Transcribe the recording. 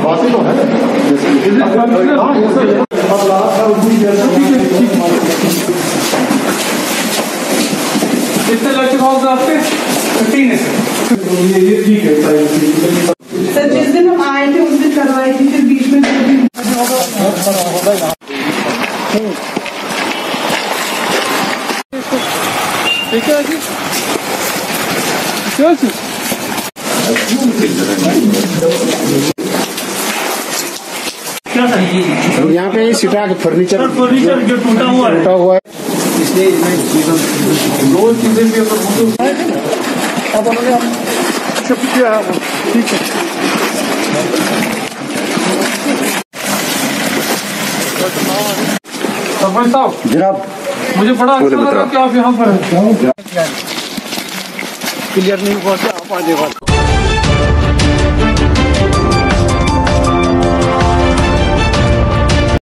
बातें तो है। कितने लेक्चर हॉल्स आपके? 15 है सर। ये ठीक है सर। जिस दिन हम आए थे उस दिन करवाई थी, फिर बीच में क्या था ये? यहाँ पे सीटा फर्नीचर जो टूटा हुआ है इसलिए दो चीजें भी अब उन्होंने शिफ्ट किया है। ठीक है सरपंच साहब जनाब, मुझे बड़ा अच्छा लगा कि आप यहाँ पर हैं। क्लियर नहीं हुआ, आप आ जाएगा।